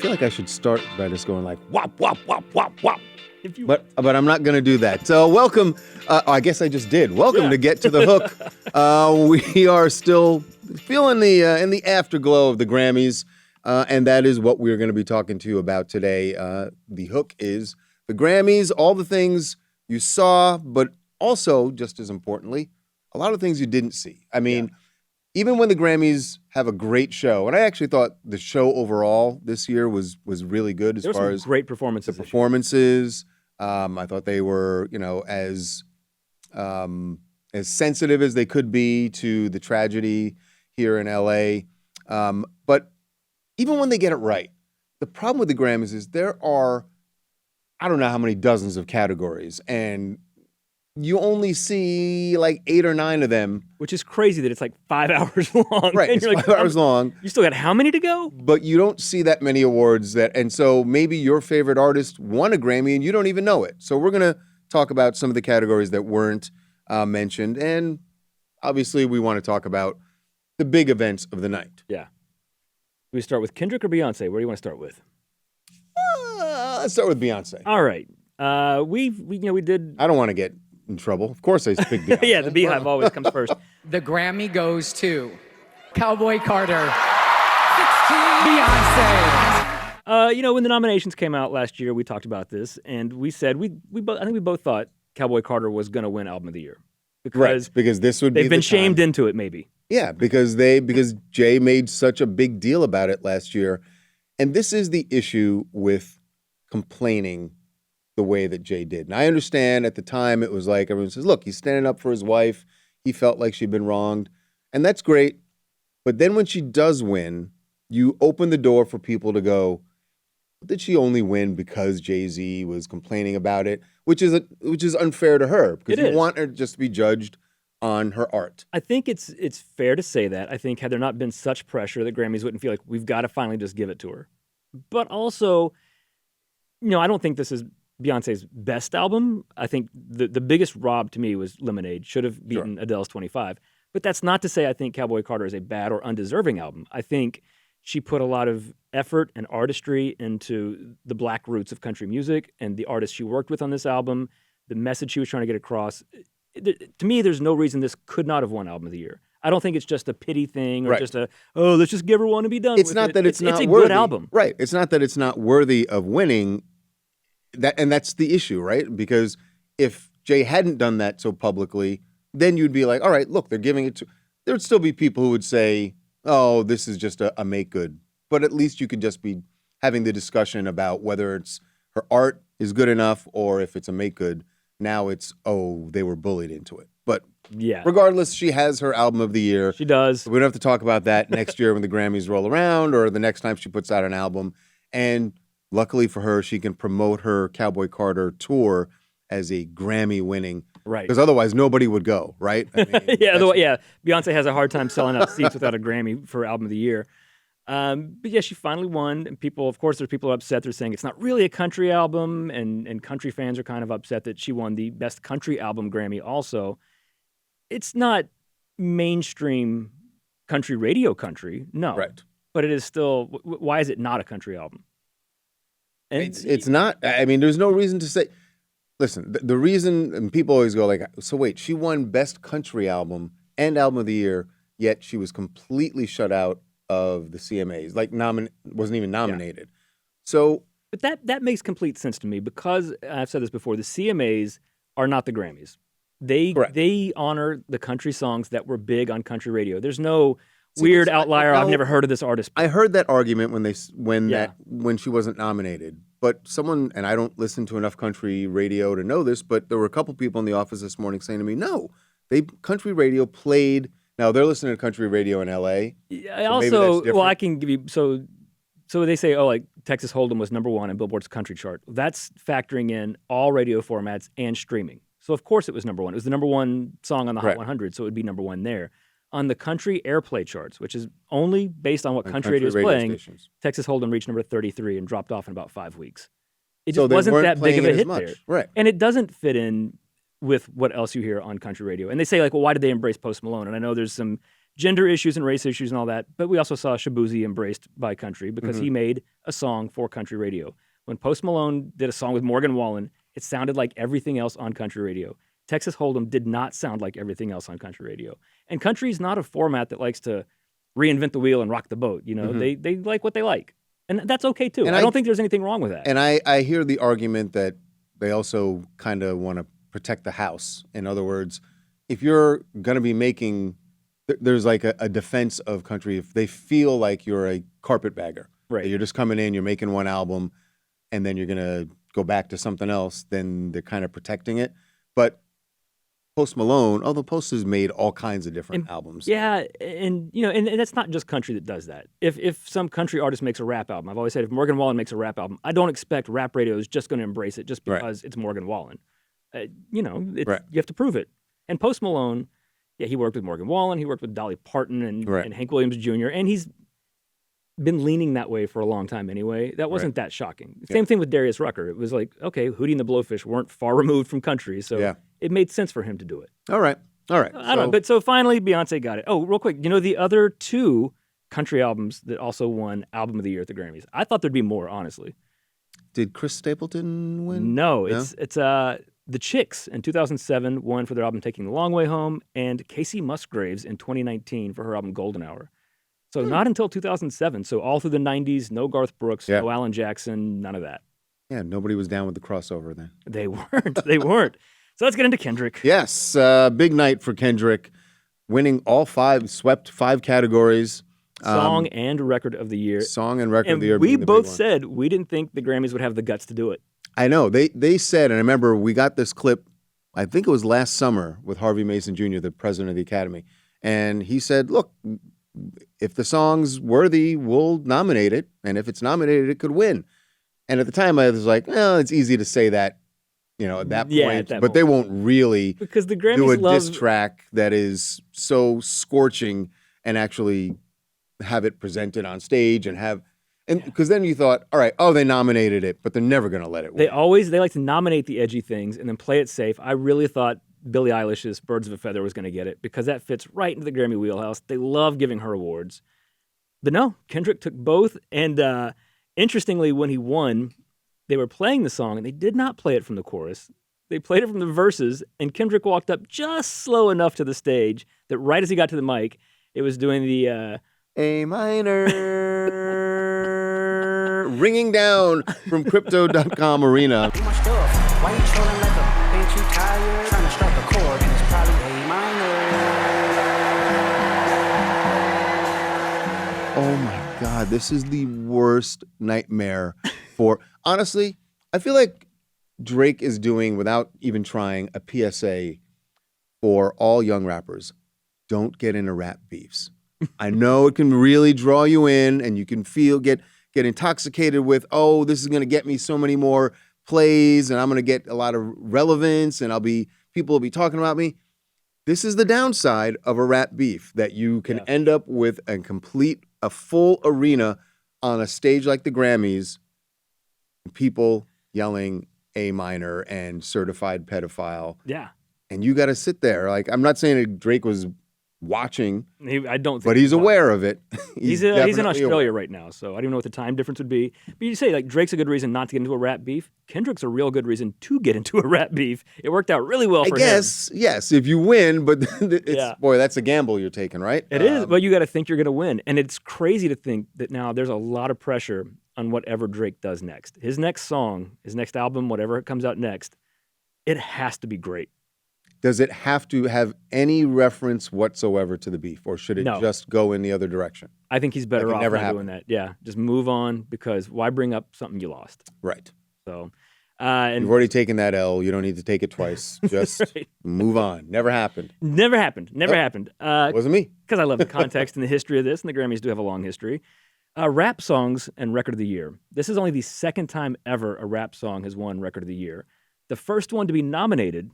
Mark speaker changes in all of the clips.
Speaker 1: feel like I should start by just going like wop wop wop wop wop. But I'm not going to do that. So welcome. I guess I just did. Welcome to Get to the Hook. We are still feeling in the afterglow of the Grammys, and that is what we're going to be talking to you about today. The hook is the Grammys, all the things you saw, but also, just as importantly, a lot of things you didn't see. I mean, even when the Grammys have a great show, and I actually thought the show overall this year was really good as far as
Speaker 2: great performances.
Speaker 1: The performances. I thought they were, as sensitive as they could be to the tragedy here in LA. But even when they get it right, the problem with the Grammys is there are, I don't know how many dozens of categories, and you only see like 8 or 9 of them.
Speaker 2: Which is crazy that it's like 5 hours long.
Speaker 1: Right, it's 5 hours long.
Speaker 2: You still got how many to go?
Speaker 1: But you don't see that many awards and so maybe your favorite artist won a Grammy and you don't even know it. So we're going to talk about some of the categories that weren't mentioned. And obviously we want to talk about the big events of the night.
Speaker 2: Yeah. Do we start with Kendrick or Beyonce? Where do you want to start with?
Speaker 1: Let's start with Beyonce.
Speaker 2: All right. We did.
Speaker 1: I don't want to get in trouble. Of course I pick Beyonce.
Speaker 2: Yeah, the Beehive always comes first.
Speaker 3: The Grammy goes to Cowboy Carter, Beyonce.
Speaker 2: When the nominations came out last year, we talked about this, and we said I think we both thought Cowboy Carter was going to win Album of the Year
Speaker 1: because this would be
Speaker 2: they've been shamed into it, maybe.
Speaker 1: Yeah, because Jay made such a big deal about it last year, and this is the issue with complaining the way that Jay did. And I understand at the time it was like everyone says, look, he's standing up for his wife. He felt like she'd been wronged. And that's great. But then when she does win, you open the door for people to go, did she only win because Jay-Z was complaining about it? Which is unfair to her because you want her just to be judged on her art.
Speaker 2: I think it's fair to say that. I think had there not been such pressure, the Grammys wouldn't feel like we've got to finally just give it to her. But also, I don't think this is Beyonce's best album. I think the biggest rob to me was Lemonade. Should have beaten Adele's 25. But that's not to say I think Cowboy Carter is a bad or undeserving album. I think she put a lot of effort and artistry into the black roots of country music and the artists she worked with on this album, the message she was trying to get across. To me, there's no reason this could not have won Album of the Year. I don't think it's just a pity thing or just let's just give her one and be done with it.
Speaker 1: It's not that it's not
Speaker 2: a
Speaker 1: worthy.
Speaker 2: Good album.
Speaker 1: Right. It's not that it's not worthy of winning. And that's the issue, right? Because if Jay hadn't done that so publicly, then you'd be like, all right, look, they're giving it to... There'd still be people who would say, oh, this is just a make good. But at least you could just be having the discussion about whether it's her art is good enough or if it's a make good. Now it's, they were bullied into it. But regardless, she has her Album of the Year.
Speaker 2: She does.
Speaker 1: So we don't have to talk about that next year when the Grammys roll around or the next time she puts out an album. And luckily for her, she can promote her Cowboy Carter tour as a Grammy-winning.
Speaker 2: Right.
Speaker 1: Because otherwise, nobody would go, right? I mean,
Speaker 2: Beyonce has a hard time selling out seats without a Grammy for Album of the Year. But yeah, she finally won. And people, of course, there's people upset. They're saying it's not really a country album. And country fans are kind of upset that she won the Best Country Album Grammy also. It's not mainstream country radio country, no.
Speaker 1: Right.
Speaker 2: But it is still, why is it not a country album?
Speaker 1: And it's not. I mean, there's no reason to say. Listen, the reason, and people always go like, so wait, she won Best Country Album and Album of the Year, yet she was completely shut out of the CMAs, like wasn't even nominated. Yeah. So,
Speaker 2: but that makes complete sense to me because I've said this before. The CMAs are not the Grammys. They honor the country songs that were big on country radio. There's no weird outlier. I've never heard of this artist.
Speaker 1: I heard that argument when she wasn't nominated. But someone, and I don't listen to enough country radio to know this, but there were a couple people in the office this morning saying to me, no, country radio played. Now they're listening to country radio in LA.
Speaker 2: Yeah,
Speaker 1: so
Speaker 2: I can give you so they say, like Texas Hold'em was number 1 in Billboard's country chart. That's factoring in all radio formats and streaming. So of course it was number 1. It was the number 1 song on the Hot 100, so it would be number 1 there. On the country airplay charts, which is only based on what country radio is playing, stations. Texas Hold'em reached number 33 and dropped off in about 5 weeks. It just wasn't that big of a hit there.
Speaker 1: Right.
Speaker 2: And it doesn't fit in with what else you hear on country radio. And they say, like, well, why did they embrace Post Malone? And I know there's some gender issues and race issues and all that, but we also saw Shabuzi embraced by country because he made a song for country radio. When Post Malone did a song with Morgan Wallen, it sounded like everything else on country radio. Texas Hold'em did not sound like everything else on country radio. And country is not a format that likes to reinvent the wheel and rock the boat. You know, they like what they like. And that's okay too. And I don't think there's anything wrong with that.
Speaker 1: And I hear the argument that they also kind of want to protect the house. In other words, if you're going to be making, there's like a defense of country. If they feel like you're a carpetbagger,
Speaker 2: Right.
Speaker 1: You're just coming in, you're making one album, and then you're going to go back to something else, then they're kind of protecting it. But Post Malone, although Post has made all kinds of different albums.
Speaker 2: Yeah, and you know, and that's not just country that does that. If some country artist makes a rap album, I've always said if Morgan Wallen makes a rap album, I don't expect rap radio is just going to embrace it just because it's Morgan Wallen. You know, you have to prove it. And Post Malone, yeah, he worked with Morgan Wallen, he worked with Dolly Parton and Hank Williams Jr., and he's been leaning that way for a long time anyway. That wasn't that shocking. Same thing with Darius Rucker. It was like, okay, Hootie and the Blowfish weren't far removed from country, so it made sense for him to do it.
Speaker 1: All right.
Speaker 2: I don't know, but so finally Beyonce got it. Oh, real quick, you know the other two country albums that also won Album of the Year at the Grammys? I thought there'd be more, honestly.
Speaker 1: Did Chris Stapleton win?
Speaker 2: No, it's The Chicks in 2007 won for their album Taking the Long Way Home, and Casey Musgraves in 2019 for her album Golden Hour. So not until 2007. So all through the 90s, no Garth Brooks, no Alan Jackson, none of that.
Speaker 1: Yeah, nobody was down with the crossover then.
Speaker 2: They weren't. They weren't. So let's get into Kendrick.
Speaker 1: Yes, big night for Kendrick, winning all five, swept 5 categories.
Speaker 2: Song and Record of the Year.
Speaker 1: Song and Record of the Year.
Speaker 2: We both said we didn't think the Grammys would have the guts to do it.
Speaker 1: I know. They said, and I remember we got this clip, I think it was last summer, with Harvey Mason Jr., the president of the Academy. And he said, look, if the song's worthy, we'll nominate it. And if it's nominated, it could win. And at the time, I was like, well, it's easy to say that, you know, at that point. But they won't really
Speaker 2: because the Grammys
Speaker 1: do a diss track that is so scorching and actually have it presented on stage and have... And because then you thought, all right, they nominated it, but they're never going to let it win.
Speaker 2: They like to nominate the edgy things and then play it safe. I really thought Billie Eilish's Birds of a Feather was going to get it because that fits right into the Grammy wheelhouse. They love giving her awards. But no, Kendrick took both. And interestingly, when he won, they were playing the song and they did not play it from the chorus. They played it from the verses, and Kendrick walked up just slow enough to the stage that right as he got to the mic, it was doing the...
Speaker 1: A minor ringing down from Crypto.com Arena.
Speaker 4: Why you trolling like ain't you tired? Trying to strike a chord and it's probably A minor.
Speaker 1: Oh my God, this is the worst nightmare for... Honestly, I feel like Drake is doing, without even trying, a PSA for all young rappers. Don't get into rap beefs. I know it can really draw you in and you can get intoxicated with, this is going to get me so many more plays and I'm going to get a lot of relevance and people will be talking about me. This is the downside of a rap beef, that you can end up with a full arena on a stage like the Grammys, people yelling A minor and certified pedophile.
Speaker 2: Yeah.
Speaker 1: And you got to sit there. Like, I'm not saying that Drake was watching,
Speaker 2: I don't think
Speaker 1: but he's aware of it.
Speaker 2: He's in Australia right now, so I don't even know what the time difference would be. But you say, like, Drake's a good reason not to get into a rap beef. Kendrick's a real good reason to get into a rap beef. It worked out really well for him. I guess,
Speaker 1: yes, if you win, but boy, that's a gamble you're taking, right?
Speaker 2: It is, but you got to think you're going to win. And it's crazy to think that now there's a lot of pressure on whatever Drake does next. His next song, his next album, whatever comes out next, it has to be great.
Speaker 1: Does it have to have any reference whatsoever to the beef, or should it just go in the other direction?
Speaker 2: I think he's better off not doing that. Yeah, just move on, because why bring up something you lost?
Speaker 1: Right.
Speaker 2: So,
Speaker 1: and you've already taken that L. You don't need to take it twice. Just move on. Never happened.
Speaker 2: Never happened. Never happened.
Speaker 1: Wasn't me.
Speaker 2: Because I love the context and the history of this, and the Grammys do have a long history. Rap songs and Record of the Year. This is only the second time ever a rap song has won Record of the Year. The first one to be nominated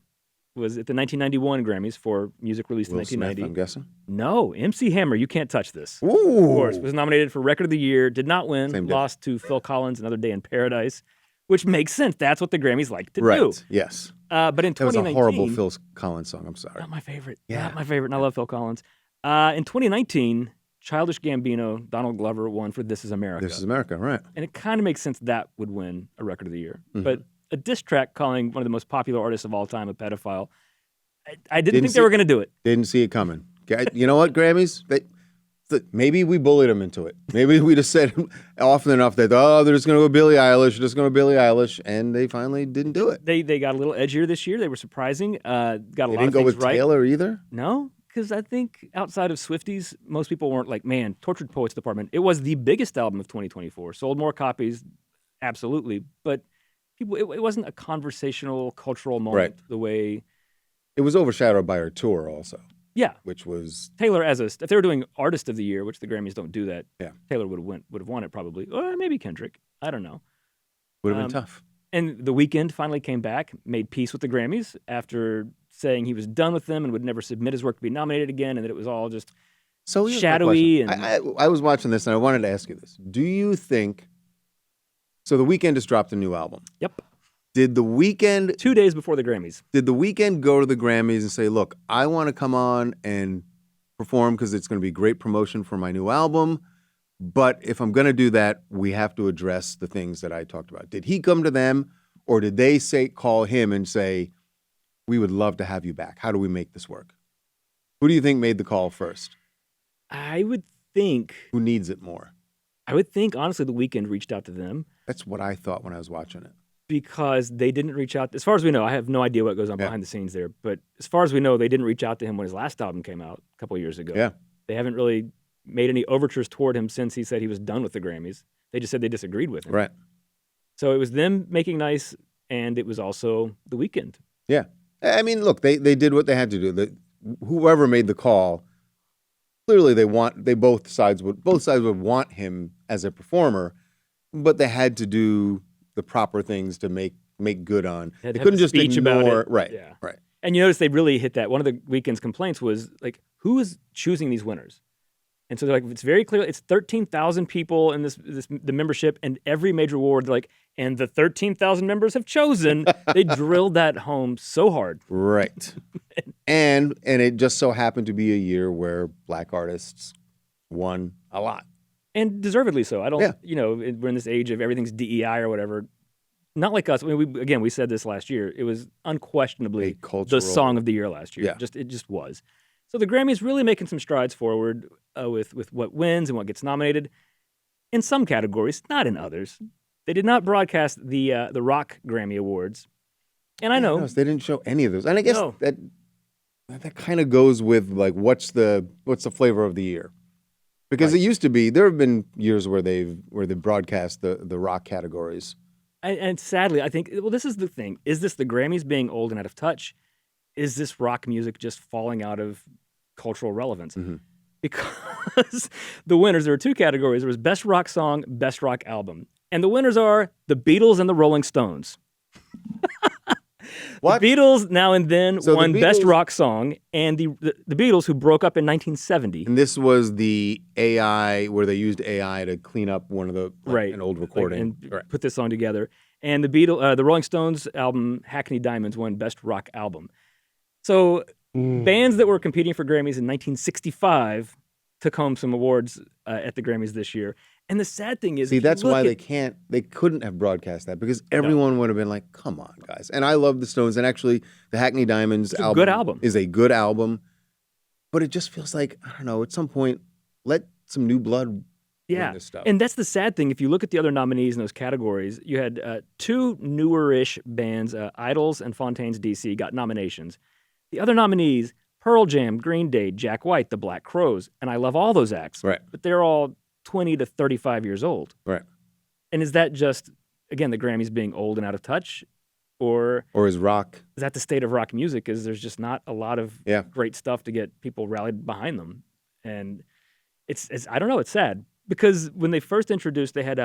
Speaker 2: was at the 1991 Grammys for music released in 1990.
Speaker 1: Smith, I'm guessing?
Speaker 2: No, MC Hammer, You Can't Touch This.
Speaker 1: Ooh.
Speaker 2: Of course, was nominated for Record of the Year, did not win, lost to Phil Collins' Another Day in Paradise, which makes sense. That's what the Grammys like to do.
Speaker 1: Right, yes.
Speaker 2: But in 2019...
Speaker 1: That was a horrible Phil Collins song, I'm sorry.
Speaker 2: Not my favorite.
Speaker 1: Yeah.
Speaker 2: Not my favorite, and I love Phil Collins. In 2019, Childish Gambino, Donald Glover won for This Is America.
Speaker 1: This Is America, right.
Speaker 2: And it kind of makes sense that would win a Record of the Year.
Speaker 1: Mhm.
Speaker 2: But a diss track calling one of the most popular artists of all time a pedophile, I didn't think they were going to do it.
Speaker 1: Didn't see it coming. You know what, Grammys? Maybe we bullied them into it. Maybe we just said often enough that, they're just going to go Billie Eilish, and they finally didn't do it.
Speaker 2: They got a little edgier this year. They were surprising. Got a
Speaker 1: They
Speaker 2: lot
Speaker 1: didn't
Speaker 2: of
Speaker 1: go
Speaker 2: things
Speaker 1: with
Speaker 2: right.
Speaker 1: Taylor either?
Speaker 2: No, because I think outside of Swifties, most people weren't like, man, Tortured Poets Department. It was the biggest album of 2024. Sold more copies, absolutely. But people, it wasn't a conversational, cultural moment
Speaker 1: Right.
Speaker 2: the way...
Speaker 1: It was overshadowed by her tour also.
Speaker 2: Yeah.
Speaker 1: Which was...
Speaker 2: Taylor if they were doing Artist of the Year, which the Grammys don't do that,
Speaker 1: Yeah.
Speaker 2: Taylor would have won it probably. Or maybe Kendrick. I don't know.
Speaker 1: Would have been tough.
Speaker 2: And The Weeknd finally came back, made peace with the Grammys after saying he was done with them and would never submit his work to be nominated again, and that it was all just
Speaker 1: So here's my
Speaker 2: shadowy.
Speaker 1: question.
Speaker 2: And
Speaker 1: I was watching this, and I wanted to ask you this. Do you think... So The Weeknd has dropped a new album.
Speaker 2: Yep.
Speaker 1: Did The Weeknd
Speaker 2: 2 days before the Grammys.
Speaker 1: Did The Weeknd go to the Grammys and say, look, I want to come on and perform because it's going to be great promotion for my new album, but if I'm going to do that, we have to address the things that I talked about. Did he come to them, or did they call him and say, we would love to have you back? How do we make this work? Who do you think made the call first?
Speaker 2: I would think,
Speaker 1: Who needs it more?
Speaker 2: honestly, The Weeknd reached out to them
Speaker 1: That's what I thought when I was watching it.
Speaker 2: because they didn't reach out. As far as we know, I have no idea what goes on
Speaker 1: Yeah.
Speaker 2: behind the scenes there, but as far as we know, they didn't reach out to him when his last album came out a couple of years ago.
Speaker 1: Yeah.
Speaker 2: They haven't really made any overtures toward him since he said he was done with the Grammys. They just said they disagreed with him.
Speaker 1: Right.
Speaker 2: So it was them making nice, and it was also The Weeknd.
Speaker 1: Yeah. I mean, look, they did what they had to do. Whoever made the call, clearly both sides would want him as a performer, but they had to do the proper things to make good on.
Speaker 2: They had
Speaker 1: They
Speaker 2: to have
Speaker 1: couldn't
Speaker 2: a
Speaker 1: just
Speaker 2: speech
Speaker 1: ignore
Speaker 2: about it.
Speaker 1: right.
Speaker 2: Yeah.
Speaker 1: Right.
Speaker 2: And you notice they really hit that. One of the Weeknd's complaints was like, who is choosing these winners? And so they're like, it's very clear. It's 13,000 people in the membership, and every major award, they're like, and the 13,000 members have chosen. They drilled that home so hard.
Speaker 1: Right. and it just so happened to be a year where black artists won a lot.
Speaker 2: And deservedly so. I don't,
Speaker 1: Yeah.
Speaker 2: we're in this age of everything's DEI or whatever. Not like us. I mean, we said this last year. It was unquestionably the song of the year last year.
Speaker 1: Yeah.
Speaker 2: It just was. So the Grammys really making some strides forward with what wins and what gets nominated in some categories, not in others. They did not broadcast the Rock Grammy Awards, and I know
Speaker 1: No, they didn't show any of those. And I guess
Speaker 2: No.
Speaker 1: that kind of goes with like what's the flavor of the year. Because
Speaker 2: Right.
Speaker 1: it used to be, there have been years where they've broadcast the rock categories.
Speaker 2: and sadly, I think this is the thing: is this the Grammys being old and out of touch? Is this rock music just falling out of cultural relevance?
Speaker 1: Mhm.
Speaker 2: Because the winners, there were two categories. There was Best Rock Song, Best Rock Album. And the winners are the Beatles and the Rolling Stones.
Speaker 1: What?
Speaker 2: The Beatles Now and Then
Speaker 1: So the
Speaker 2: won Best
Speaker 1: Beatles-
Speaker 2: Rock Song, and the Beatles, who broke up in 1970.
Speaker 1: And this was the AI where they used AI to clean up one of the
Speaker 2: Right.
Speaker 1: an old recording.
Speaker 2: and
Speaker 1: Right.
Speaker 2: put this song together. And the Rolling Stones album Hackney Diamonds won Best Rock Album. So bands that were competing for Grammys in 1965 took home some awards at the Grammys this year. And the sad thing is,
Speaker 1: See,
Speaker 2: if you
Speaker 1: that's
Speaker 2: look
Speaker 1: why
Speaker 2: at-
Speaker 1: they couldn't have broadcast that because everyone would have been like, "Come on, guys!" And I love the Stones, and actually, the Hackney Diamonds
Speaker 2: It's a
Speaker 1: album
Speaker 2: good album.
Speaker 1: is a good album. But it just feels like I don't know. At some point, let some new blood win
Speaker 2: Yeah,
Speaker 1: this stuff.
Speaker 2: and that's the sad thing. If you look at the other nominees in those categories, you had two newer-ish bands, Idols and Fontaines DC, got nominations. The other nominees, Pearl Jam, Green Day, Jack White, The Black Crowes, and I love all those acts,
Speaker 1: Right.
Speaker 2: but they're all 20 to 35 years old.
Speaker 1: Right.
Speaker 2: And is that just, again, the Grammys being old and out of touch? Or
Speaker 1: Or is rock?
Speaker 2: is that the state of rock music? Is there's just not a lot of
Speaker 1: Yeah.
Speaker 2: great stuff to get people rallied behind them? And it's I don't know, it's sad. Because when they first introduced, they had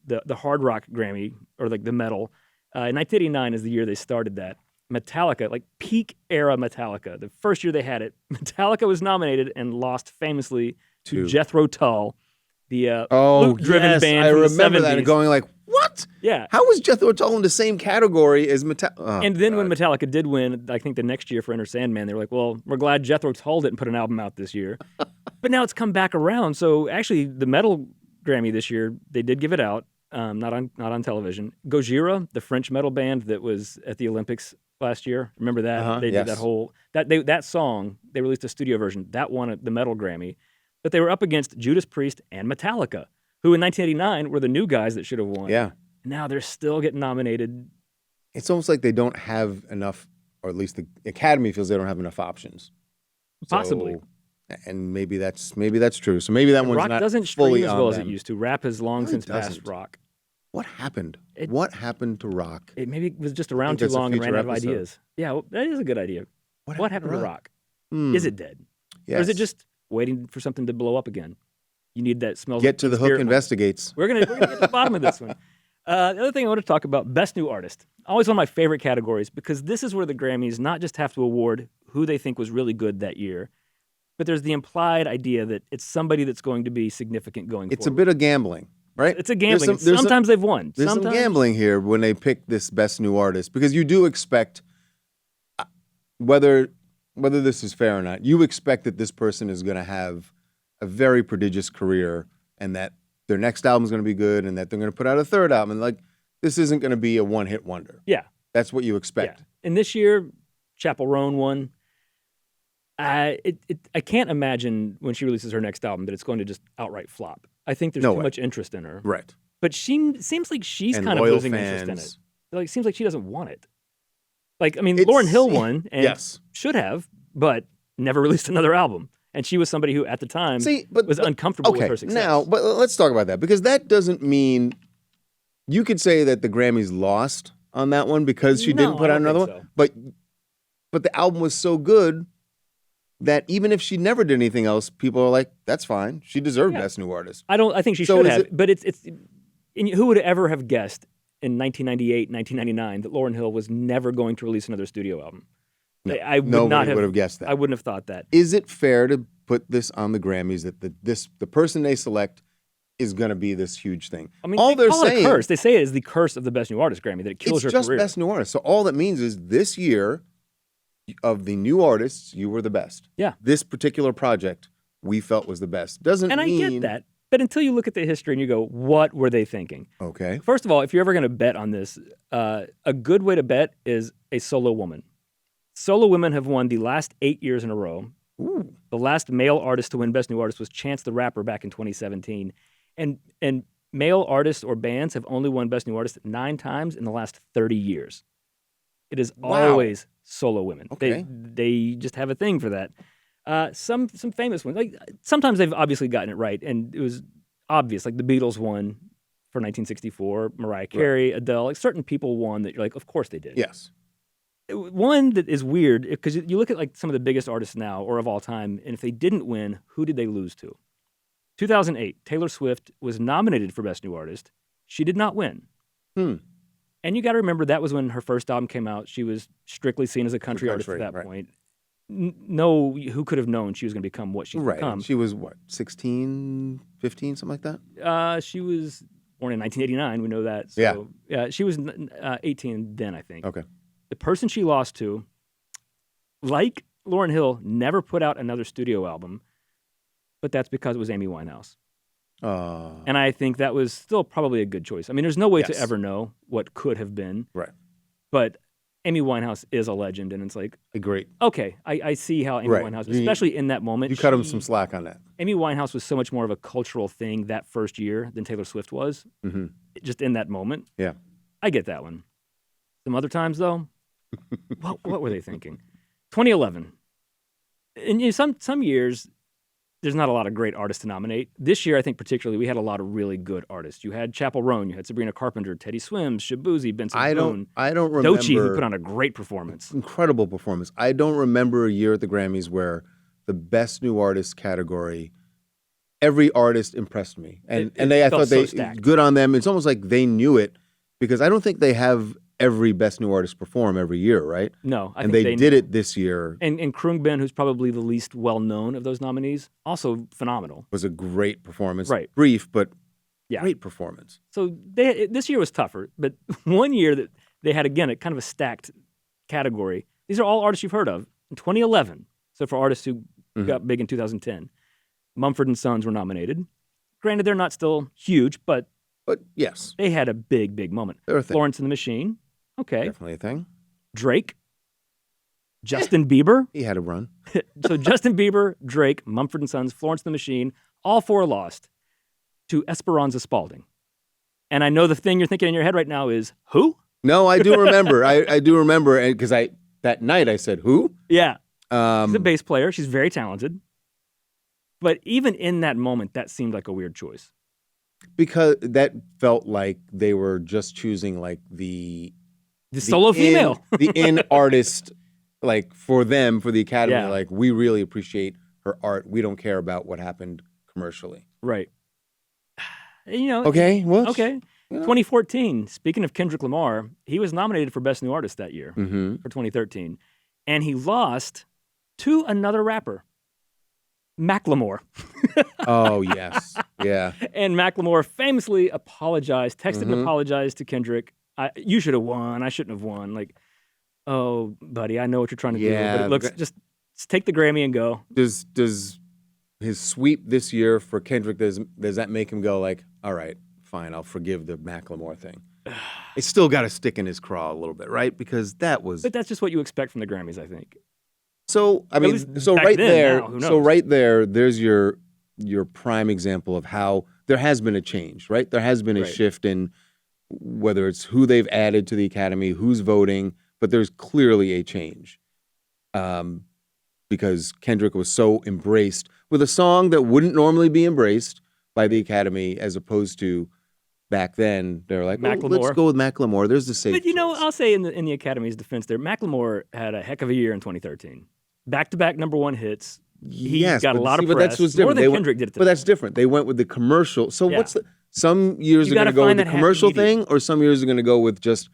Speaker 2: the hard rock Grammy, or like the metal. In 1989 is the year they started that. Metallica, like peak era Metallica, the first year they had it, Metallica was nominated and lost famously to
Speaker 1: To-
Speaker 2: Jethro Tull, the
Speaker 1: Oh,
Speaker 2: flute-driven
Speaker 1: yes,
Speaker 2: band
Speaker 1: I
Speaker 2: from the
Speaker 1: remember that
Speaker 2: 70s.
Speaker 1: and going like, "What?" What?
Speaker 2: Yeah.
Speaker 1: How was Jethro Tull in the same category as Metallica?
Speaker 2: And then when Metallica did win, I think the next year for Enter Sandman, they were like, well, we're glad Jethro Tull didn't put an album out this year. But now it's come back around. So actually, the metal Grammy this year, they did give it out, not on television. Gojira, the French metal band that was at the Olympics last year, remember that? They did that whole that song. They released a studio version that won the metal Grammy, but they were up against Judas Priest and Metallica, who in 1989 were the new guys that should have won.
Speaker 1: Yeah.
Speaker 2: Now they're still getting nominated.
Speaker 1: It's almost like they don't have enough, or at least the Academy feels they don't have enough options.
Speaker 2: Possibly.
Speaker 1: So, and maybe that's true. So maybe that one's
Speaker 2: Rock
Speaker 1: not
Speaker 2: doesn't
Speaker 1: fully
Speaker 2: stream as
Speaker 1: on
Speaker 2: well as
Speaker 1: them.
Speaker 2: it used to. Rap has long
Speaker 1: It
Speaker 2: since
Speaker 1: doesn't.
Speaker 2: passed rock.
Speaker 1: What happened? What happened to rock?
Speaker 2: It maybe was just around too
Speaker 1: that's a
Speaker 2: long and ran
Speaker 1: future
Speaker 2: out of
Speaker 1: episode.
Speaker 2: ideas. Yeah, well, that is a good idea. What happened to rock? Is it dead?
Speaker 1: Yes.
Speaker 2: Or is it just waiting for something to blow up again? You need that smells.
Speaker 1: Get
Speaker 2: like
Speaker 1: to the
Speaker 2: spirit
Speaker 1: hook investigates?
Speaker 2: We're gonna get to the bottom of this one. The other thing I want to talk about, Best New Artist. Always one of my favorite categories because this is where the Grammys not just have to award who they think was really good that year, but there's the implied idea that it's somebody that's going to be significant going
Speaker 1: It's
Speaker 2: forward.
Speaker 1: a bit of gambling, right?
Speaker 2: It's a gambling.
Speaker 1: There's
Speaker 2: Sometimes they've won.
Speaker 1: There's some
Speaker 2: Sometimes
Speaker 1: gambling here when they pick this Best New Artist because you do expect, whether this is fair or not, you expect that this person is going to have a very prodigious career and that their next album is going to be good and that they're going to put out a third album. And like, this isn't going to be a one-hit wonder.
Speaker 2: Yeah.
Speaker 1: That's what you expect.
Speaker 2: Yeah. And this year, Chappell Roan won. I can't imagine when she releases her next album that it's going to just outright flop. I think there's too much interest in her.
Speaker 1: Right.
Speaker 2: But she seems like she's
Speaker 1: And
Speaker 2: kind of
Speaker 1: loyal
Speaker 2: losing interest in it.
Speaker 1: fans.
Speaker 2: Like, it seems like she doesn't want it. Like, I mean,
Speaker 1: It's-
Speaker 2: Lauryn Hill won and
Speaker 1: Yes.
Speaker 2: should have, but never released another album. And she was somebody who, at the time, was uncomfortable with her success.
Speaker 1: Now, but let's talk about that because that doesn't mean you could say that the Grammys lost on that one because she didn't
Speaker 2: No,
Speaker 1: put
Speaker 2: I
Speaker 1: out
Speaker 2: don't
Speaker 1: another
Speaker 2: think
Speaker 1: one. But the album was so good that even if she never did anything else, people are like, "That's fine. She deserved Best New Artist."
Speaker 2: I think she
Speaker 1: So
Speaker 2: should
Speaker 1: is
Speaker 2: have.
Speaker 1: it-
Speaker 2: But it's and who would ever have guessed in 1998, 1999 that Lauryn Hill was never going to release another studio album? I would
Speaker 1: Nobody
Speaker 2: not
Speaker 1: would have guessed that.
Speaker 2: I wouldn't have thought that.
Speaker 1: Is it fair to put this on the Grammys that the person they select is going to be this huge thing?
Speaker 2: I mean,
Speaker 1: all
Speaker 2: they
Speaker 1: they're
Speaker 2: call it
Speaker 1: saying
Speaker 2: a curse. They say it is the curse of the Best New Artist Grammy, that it kills
Speaker 1: it's
Speaker 2: your
Speaker 1: just
Speaker 2: career.
Speaker 1: Best New Artist. So all that means is this year of the new artists, you were the best.
Speaker 2: Yeah.
Speaker 1: This particular project we felt was the best. Doesn't
Speaker 2: And I
Speaker 1: mean
Speaker 2: get that. But until you look at the history and you go, what were they thinking?
Speaker 1: Okay.
Speaker 2: First of all, if you're ever going to bet on this, a good way to bet is a solo woman. Solo women have won the last 8 years in a row.
Speaker 1: Ooh.
Speaker 2: The last male artist to win Best New Artist was Chance the Rapper back in 2017. And male artists or bands have only won Best New Artist 9 times in the last 30 years. It is
Speaker 1: Wow.
Speaker 2: always solo women.
Speaker 1: Okay.
Speaker 2: They just have a thing for that. Some famous ones. Like sometimes they've obviously gotten it right, and it was obvious. Like the Beatles won for 1964, Mariah Carey, Adele. Like certain people won that you're like, of course they did.
Speaker 1: Yes.
Speaker 2: One that is weird because you look at like some of the biggest artists now or of all time, and if they didn't win, who did they lose to? 2008, Taylor Swift was nominated for Best New Artist. She did not win. And you got to remember that was when her first album came out. She was strictly seen as a country artist at that point. No, who could have known she was going to become what she's become?
Speaker 1: She was what, 16, 15, something like that?
Speaker 2: She was born in 1989. We know that. So, yeah. She was 18 then, I think.
Speaker 1: Okay.
Speaker 2: The person she lost to, like Lauryn Hill, never put out another studio album, but that's because it was Amy Winehouse. And I think that was still probably a good choice. I mean, there's no way to ever know what could have been.
Speaker 1: Right.
Speaker 2: But Amy Winehouse is a legend, and it's like,
Speaker 1: Great.
Speaker 2: Okay, I see how Amy Winehouse, especially in that moment.
Speaker 1: You cut him some slack on that.
Speaker 2: Amy Winehouse was so much more of a cultural thing that first year than Taylor Swift was, just in that moment.
Speaker 1: Yeah.
Speaker 2: I get that one. Some other times, though, what were they thinking? 2011. And you know, some years, there's not a lot of great artists to nominate. This year, I think particularly, we had a lot of really good artists. You had Chappell Roan, you had Sabrina Carpenter, Teddy Swims, Shabuzi, Benson Boone.
Speaker 1: I don't remember.
Speaker 2: Doechii, who put on a great performance.
Speaker 1: Incredible performance. I don't remember a year at the Grammys where the Best New Artist category, every artist impressed me. And I thought they good on them. It's almost like they knew it because I don't think they have every Best New Artist perform every year, right?
Speaker 2: No, I
Speaker 1: and
Speaker 2: think
Speaker 1: they did it this year.
Speaker 2: And Krungben, who's probably the least well known of those nominees, also phenomenal.
Speaker 1: Was a great performance.
Speaker 2: Right.
Speaker 1: Brief, but
Speaker 2: Yeah.
Speaker 1: Great performance.
Speaker 2: So this year was tougher, but one year that they had, again, a kind of a stacked category. These are all artists you've heard of. In 2011, so for artists who got big in 2010, Mumford & Sons were nominated. Granted, they're not still huge, but
Speaker 1: yes,
Speaker 2: they had a big, big moment.
Speaker 1: They're a thing.
Speaker 2: Florence and the Machine. Okay.
Speaker 1: Definitely a thing.
Speaker 2: Drake. Justin Bieber.
Speaker 1: He had a run.
Speaker 2: So Justin Bieber, Drake, Mumford & Sons, Florence and the Machine, all four lost to Esperanza Spalding. And I know the thing you're thinking in your head right now is, who?
Speaker 1: No, I do remember. I do remember, because that night I said, who?
Speaker 2: Yeah. She's a bass player. She's very talented. But even in that moment, that seemed like a weird choice.
Speaker 1: Because that felt like they were just choosing like the
Speaker 2: solo female.
Speaker 1: the in artist, like for them, for the Academy,
Speaker 2: Yeah.
Speaker 1: like we really appreciate her art. We don't care about what happened commercially.
Speaker 2: Right. You know.
Speaker 1: Okay, well,
Speaker 2: Okay. 2014, speaking of Kendrick Lamar, he was nominated for Best New Artist that year for 2013. And he lost to another rapper, Macklemore.
Speaker 1: Oh, yes. Yeah.
Speaker 2: And Macklemore famously apologized, texted and apologized to Kendrick. You should have won. I shouldn't have won. Like, oh, buddy, I know what you're trying to do. But it looks, just take the Grammy and go.
Speaker 1: Does his sweep this year for Kendrick, does that make him go like, all right, fine, I'll forgive the Macklemore thing? It's still got to stick in his craw a little bit, right? Because that was...
Speaker 2: But that's just what you expect from the Grammys, I think.
Speaker 1: So, I mean,
Speaker 2: least
Speaker 1: so
Speaker 2: back
Speaker 1: right
Speaker 2: then,
Speaker 1: there,
Speaker 2: now, who
Speaker 1: so
Speaker 2: knows?
Speaker 1: right there, there's your prime example of how there has been a change, right? There has been a
Speaker 2: Right.
Speaker 1: shift in whether it's who they've added to the Academy, who's voting, but there's clearly a change. Because Kendrick was so embraced with a song that wouldn't normally be embraced by the Academy, as opposed to back then, they're like, oh, let's
Speaker 2: Macklemore.
Speaker 1: go with Macklemore. There's the safe
Speaker 2: But, you know,
Speaker 1: choice.
Speaker 2: I'll say in the Academy's defense there, Macklemore had a heck of a year in 2013. Back-to-back #1 hits. He
Speaker 1: Yes,
Speaker 2: got a
Speaker 1: but
Speaker 2: lot of
Speaker 1: see, but
Speaker 2: press.
Speaker 1: that's what's
Speaker 2: More
Speaker 1: different.
Speaker 2: than
Speaker 1: They went-
Speaker 2: Kendrick did it.
Speaker 1: But that's different. They went with the commercial. So
Speaker 2: Yeah.
Speaker 1: what's some years
Speaker 2: You
Speaker 1: are going
Speaker 2: gotta
Speaker 1: to go with
Speaker 2: find
Speaker 1: the
Speaker 2: that happy
Speaker 1: commercial
Speaker 2: medium.
Speaker 1: thing, or some years are going to go with just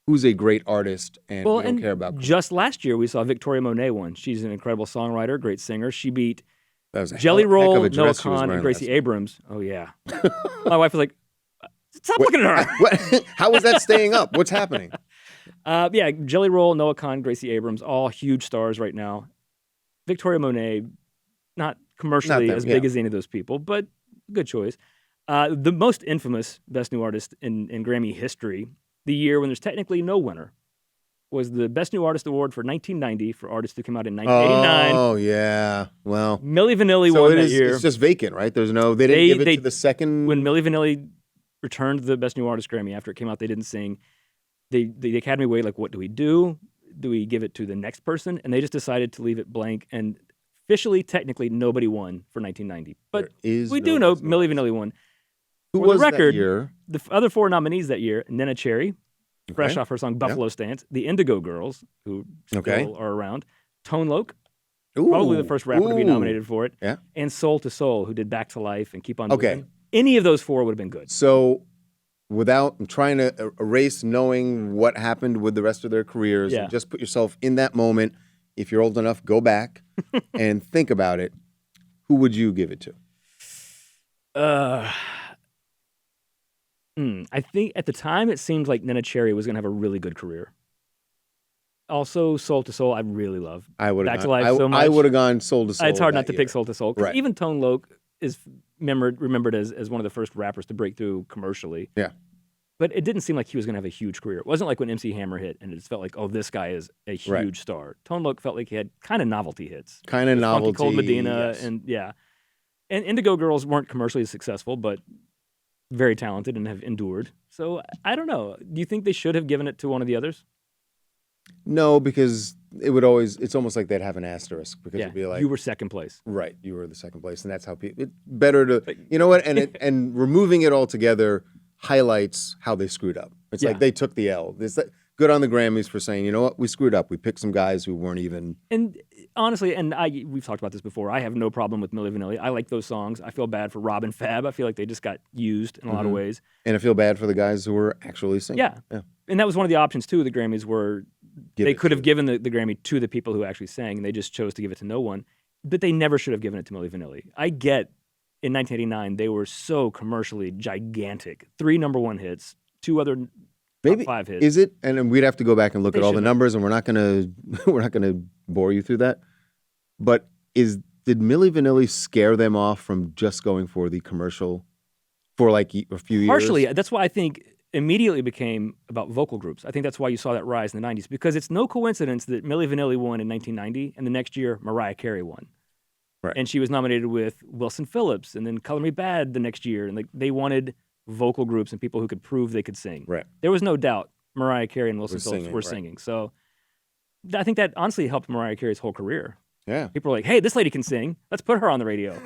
Speaker 1: who's a great artist and
Speaker 2: Well,
Speaker 1: we don't
Speaker 2: and
Speaker 1: care about.
Speaker 2: just last year we saw Victoria Monet won. She's an incredible songwriter, great singer. She beat
Speaker 1: That was a
Speaker 2: Jelly
Speaker 1: heck of
Speaker 2: Roll,
Speaker 1: a
Speaker 2: Noah
Speaker 1: dress she was
Speaker 2: Khan, and
Speaker 1: wearing
Speaker 2: Gracie
Speaker 1: last
Speaker 2: Abrams. Oh yeah. My wife was like, "Stop looking at her."
Speaker 1: What? How was that staying up? What's happening?
Speaker 2: Yeah, Jelly Roll, Noah Khan, Gracie Abrams, all huge stars right now. Victoria Monet, not commercially
Speaker 1: Not them,
Speaker 2: as big
Speaker 1: yeah.
Speaker 2: as any of those people, but good choice. The most infamous Best New Artist in Grammy history, the year when there's technically no winner, was the Best New Artist Award for 1990 for artists who came out in 1989.
Speaker 1: Oh yeah. Well,
Speaker 2: Milli Vanilli
Speaker 1: so
Speaker 2: won
Speaker 1: it
Speaker 2: that
Speaker 1: is.
Speaker 2: year.
Speaker 1: It's just vacant, right? There's no. They didn't give it to the second.
Speaker 2: When Milli Vanilli returned the Best New Artist Grammy after it came out, they didn't sing. The Academy waited, like, what do we do? Do we give it to the next person? And they just decided to leave it blank. And officially, technically, nobody won for 1990. But
Speaker 1: There is
Speaker 2: we
Speaker 1: no
Speaker 2: do know
Speaker 1: Best New
Speaker 2: Milli
Speaker 1: Artist.
Speaker 2: Vanilli won.
Speaker 1: Who
Speaker 2: For the
Speaker 1: was
Speaker 2: record,
Speaker 1: that year?
Speaker 2: The other four nominees that year, Nena Cherry, fresh
Speaker 1: Okay.
Speaker 2: off her song Buffalo Stance, the Indigo Girls, who still
Speaker 1: Okay.
Speaker 2: are around, Tone Loc, probably the first rapper to be
Speaker 1: Ooh.
Speaker 2: nominated for it,
Speaker 1: Yeah.
Speaker 2: and Soul to Soul, who did Back to Life and Keep On
Speaker 1: Okay.
Speaker 2: Moving. Any of those four would have been good.
Speaker 1: So, I'm trying to erase knowing what happened with the rest of their careers,
Speaker 2: Yeah.
Speaker 1: and just put yourself in that moment. If you're old enough, go back and think about it. Who would you give it to?
Speaker 2: I think at the time it seemed like Nena Cherry was going to have a really good career. Also, Soul to Soul, I really love.
Speaker 1: I would
Speaker 2: Back
Speaker 1: have
Speaker 2: to
Speaker 1: gone,
Speaker 2: Life so much.
Speaker 1: I would have gone Soul to Soul.
Speaker 2: It's hard
Speaker 1: that
Speaker 2: not to
Speaker 1: year.
Speaker 2: pick Soul to Soul. 'Cause
Speaker 1: Right.
Speaker 2: even Tone Loc is remembered as one of the first rappers to break through commercially.
Speaker 1: Yeah.
Speaker 2: But it didn't seem like he was going to have a huge career. It wasn't like when MC Hammer hit and it just felt like, oh, this guy is a huge
Speaker 1: Right.
Speaker 2: star. Tone Loc felt like he had kind of novelty hits.
Speaker 1: Kind of
Speaker 2: Funky
Speaker 1: novelty.
Speaker 2: Cold Medina,
Speaker 1: yes.
Speaker 2: and yeah. And Indigo Girls weren't commercially successful, but very talented and have endured. So I don't know. Do you think they should have given it to one of the others?
Speaker 1: No, because it would always. It's almost like they'd have an asterisk because
Speaker 2: Yeah,
Speaker 1: it'd be like,
Speaker 2: you were second place.
Speaker 1: right, you were the second place, and that's how people. It's better to, you know what, and removing it altogether highlights how they screwed up. It's
Speaker 2: Yeah.
Speaker 1: like they took the L. It's like, good on the Grammys for saying, you know what, we screwed up. We picked some guys who weren't even.
Speaker 2: And honestly, we've talked about this before. I have no problem with Milli Vanilli. I like those songs. I feel bad for Rob and Fab. I feel like they just got used in a lot of ways.
Speaker 1: And I feel bad for the guys who were actually singing.
Speaker 2: Yeah. And that was one of the options too. The Grammys were
Speaker 1: Give
Speaker 2: they
Speaker 1: it
Speaker 2: could
Speaker 1: to-
Speaker 2: have given the Grammy to the people who actually sang, and they just chose to give it to no one. But they never should have given it to Milli Vanilli. I get in 1989, they were so commercially gigantic. 3 number 1 hits, 2 other top 5 hits.
Speaker 1: Is it? And then we'd have to go back and look
Speaker 2: They
Speaker 1: at all the
Speaker 2: should.
Speaker 1: numbers, and we're not gonna bore you through that. But did Milli Vanilli scare them off from just going for the commercial for like a few years?
Speaker 2: Partially. That's why I think immediately became about vocal groups. I think that's why you saw that rise in the 90s, because it's no coincidence that Milli Vanilli won in 1990, and the next year Mariah Carey won.
Speaker 1: Right.
Speaker 2: And she was nominated with Wilson Phillips, and then Color Me Bad the next year. And they wanted vocal groups and people who could prove they could sing.
Speaker 1: Right.
Speaker 2: There was no doubt Mariah Carey and Wilson Phillips were
Speaker 1: right.
Speaker 2: singing. So I think that honestly helped Mariah Carey's whole career.
Speaker 1: Yeah.
Speaker 2: People were like, hey, this lady can sing. Let's put her on the radio.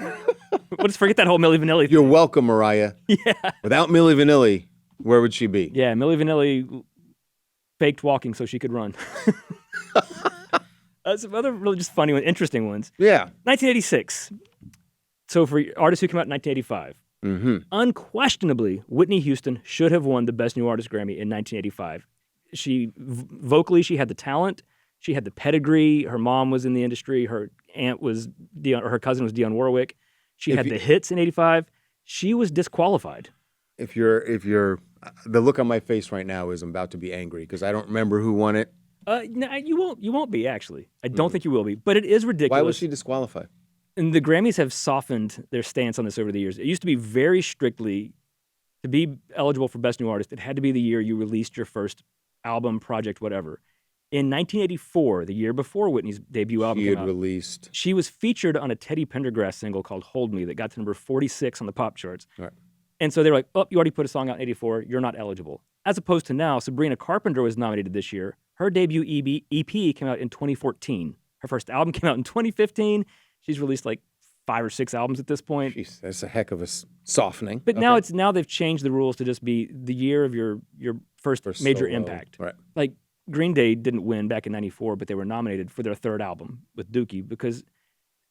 Speaker 2: Let's forget that whole Milli Vanilli thing.
Speaker 1: You're welcome, Mariah.
Speaker 2: Yeah.
Speaker 1: Without Milli Vanilli, where would she be?
Speaker 2: Yeah, Milli Vanilli faked walking so she could run. Some other really just funny ones, interesting ones.
Speaker 1: Yeah.
Speaker 2: 1986. So for artists who came out in 1985, unquestionably, Whitney Houston should have won the Best New Artist Grammy in 1985. Vocally, she had the talent. She had the pedigree. Her mom was in the industry. Her aunt was her cousin was Dionne Warwick. She had the hits in 85. She was disqualified.
Speaker 1: If you're, the look on my face right now is I'm about to be angry because I don't remember who won it.
Speaker 2: No, you won't be, actually. I don't think you will be. But it is ridiculous.
Speaker 1: Why was she disqualified?
Speaker 2: And the Grammys have softened their stance on this over the years. It used to be very strictly, to be eligible for Best New Artist, it had to be the year you released your first album, project, whatever. In 1984, the year before Whitney's debut album came out, she was featured on a Teddy Pendergrass single called Hold Me that got to number 46 on the pop charts.
Speaker 1: Right.
Speaker 2: And so they were like, oh, you already put a song out in 84, you're not eligible. As opposed to now, Sabrina Carpenter was nominated this year. Her debut EP came out in 2014. Her first album came out in 2015. She's released like 5 or 6 albums at this point.
Speaker 1: Jeez, that's a heck of a softening.
Speaker 2: But now they've changed the rules to just be the year of your first major impact.
Speaker 1: Right.
Speaker 2: Like Green Day didn't win back in 94, but they were nominated for their 3rd album with Dookie because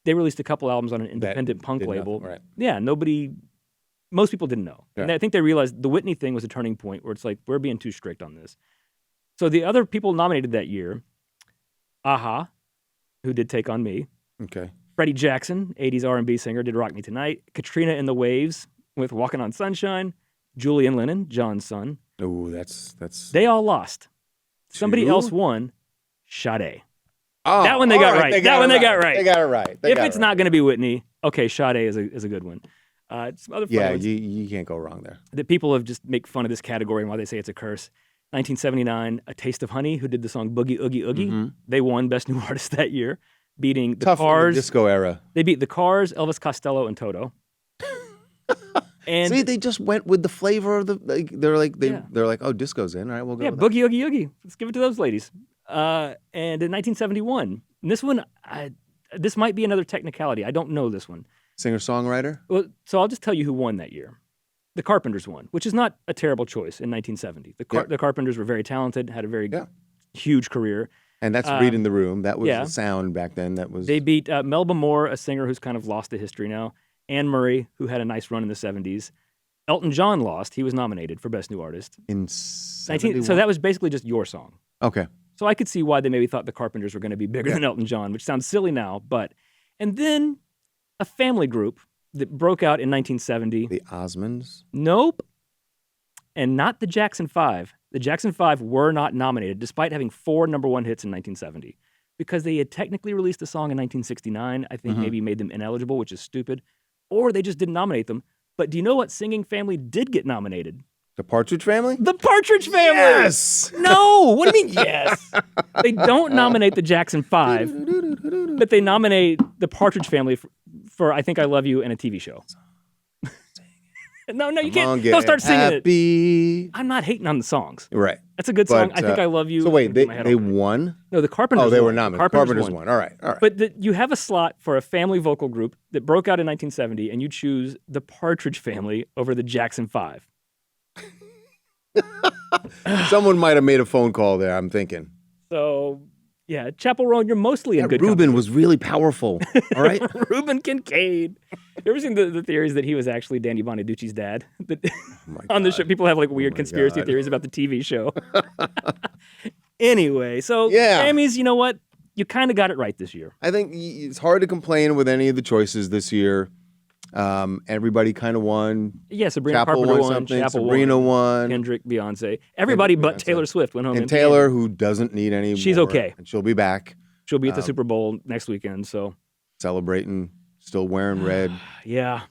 Speaker 2: they released a couple albums on an independent punk label.
Speaker 1: Right.
Speaker 2: Yeah, most people didn't know.
Speaker 1: Yeah.
Speaker 2: And I think they realized the Whitney thing was a turning point where it's like, we're being too strict on this. So the other people nominated that year, Aha, who did Take On Me.
Speaker 1: Okay.
Speaker 2: Freddie Jackson, 80s R&B singer, did Rock Me Tonight. Katrina and the Waves with Walking on Sunshine. Julian Lennon, John's son.
Speaker 1: Oh, that's.
Speaker 2: They all lost. Somebody
Speaker 1: Two?
Speaker 2: else won, Sade.
Speaker 1: Oh,
Speaker 2: That one they got right. That one they got right.
Speaker 1: They got it right.
Speaker 2: If it's not going to be Whitney, okay, Sade is a good one. Some other fun ones
Speaker 1: you can't go wrong there.
Speaker 2: that people have just make fun of this category and why they say it's a curse. 1979, A Taste of Honey, who did the song Boogie Oogie Oogie. They won Best New Artist that year, beating the
Speaker 1: Tough in the
Speaker 2: Cars.
Speaker 1: disco era.
Speaker 2: They beat the Cars, Elvis Costello, and Toto. And
Speaker 1: See, they just went with the flavor of the. They're like, oh, disco's in. All right, we'll go.
Speaker 2: yeah,
Speaker 1: with
Speaker 2: Boogie Oogie Oogie. Let's give it to those ladies. And in 1971, and this one, this might be another technicality. I don't know this one.
Speaker 1: Singer songwriter.
Speaker 2: Well, so I'll just tell you who won that year. The Carpenters won, which is not a terrible choice in 1970. The Carpenters were very talented, had a very huge career.
Speaker 1: And that's Reading the Room. That was
Speaker 2: yeah.
Speaker 1: the sound back then. That was.
Speaker 2: They beat Melba Moore, a singer who's kind of lost to history now. Anne Murray, who had a nice run in the 70s. Elton John lost. He was nominated for Best New Artist.
Speaker 1: In 71?
Speaker 2: So that was basically just your song.
Speaker 1: Okay.
Speaker 2: So I could see why they maybe thought the Carpenters were going to be bigger than Elton John, which sounds silly now. And then a family group that broke out in 1970.
Speaker 1: The Osmonds?
Speaker 2: Nope. And not the Jackson 5. The Jackson 5 were not nominated, despite having 4 number 1 hits in 1970. Because they had technically released a song in 1969, I think maybe made them ineligible, which is stupid. Or they just didn't nominate them. But do you know what singing family did get nominated?
Speaker 1: The Partridge Family?
Speaker 2: The Partridge Family!
Speaker 1: Yes!
Speaker 2: No! What do you mean, yes? They don't nominate the Jackson 5, but they nominate the Partridge Family for I Think I Love You and a TV show. No, you can't. Don't start singing it. I'm not hating on the songs.
Speaker 1: Right.
Speaker 2: That's a good song. I Think I Love You.
Speaker 1: So wait, they won?
Speaker 2: No, the Carpenters won.
Speaker 1: Oh, they were nominated.
Speaker 2: Carpenters
Speaker 1: won. All right.
Speaker 2: But you have a slot for a family vocal group that broke out in 1970, and you choose the Partridge Family over the Jackson 5.
Speaker 1: Someone might have made a phone call there, I'm thinking.
Speaker 2: So, yeah, Chapel Roan, you're mostly in good
Speaker 1: Reuben
Speaker 2: company.
Speaker 1: was really powerful, all right?
Speaker 2: Reuben Kincaid. You ever seen the theories that he was actually Danny Bonaducci's dad? On the show, people have like weird conspiracy theories about the TV show. Anyway, so Grammys, you know what? You kind of got it right this year.
Speaker 1: I think it's hard to complain with any of the choices this year. Everybody kind of won.
Speaker 2: Yeah, Sabrina
Speaker 1: Chapel
Speaker 2: Carpenter
Speaker 1: won
Speaker 2: won,
Speaker 1: something.
Speaker 2: Chapel
Speaker 1: Sabrina won.
Speaker 2: Kendrick, Beyonce. Everybody but
Speaker 1: Beyonce.
Speaker 2: Taylor Swift went home.
Speaker 1: And
Speaker 2: empty
Speaker 1: Taylor,
Speaker 2: handed.
Speaker 1: who doesn't need any
Speaker 2: She's
Speaker 1: more,
Speaker 2: okay.
Speaker 1: and she'll be back
Speaker 2: She'll be at the Super Bowl next weekend. So
Speaker 1: celebrating, still wearing red.
Speaker 2: yeah.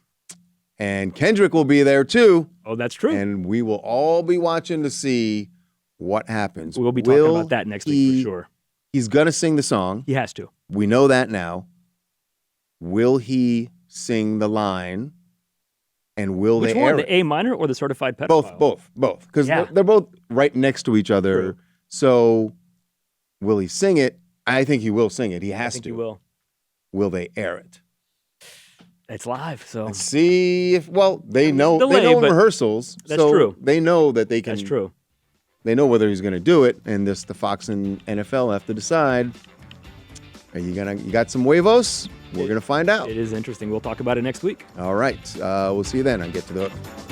Speaker 1: And Kendrick will be there too.
Speaker 2: Oh, that's true.
Speaker 1: And we will all be watching to see what happens.
Speaker 2: We'll be talking about that next week for sure.
Speaker 1: He's going to sing the song.
Speaker 2: He has to.
Speaker 1: We know that now. Will he sing the line? And will
Speaker 2: Which
Speaker 1: they
Speaker 2: one?
Speaker 1: air
Speaker 2: The
Speaker 1: it?
Speaker 2: A minor or the certified pedophile?
Speaker 1: Both. Because
Speaker 2: Yeah.
Speaker 1: they're both right next to each other.
Speaker 2: True.
Speaker 1: So will he sing it? I think he will sing it. He has
Speaker 2: I think
Speaker 1: to.
Speaker 2: he will.
Speaker 1: Will they air it?
Speaker 2: It's live, so
Speaker 1: Let's see if they know
Speaker 2: delay,
Speaker 1: they know in
Speaker 2: but
Speaker 1: rehearsals.
Speaker 2: that's
Speaker 1: so
Speaker 2: true.
Speaker 1: They know that they can.
Speaker 2: that's true.
Speaker 1: They know whether he's going to do it, and the Fox and NFL have to decide. You got some huevos? We're going to find out.
Speaker 2: It is interesting. We'll talk about it next week.
Speaker 1: All right. We'll see you then on Get to the Hook.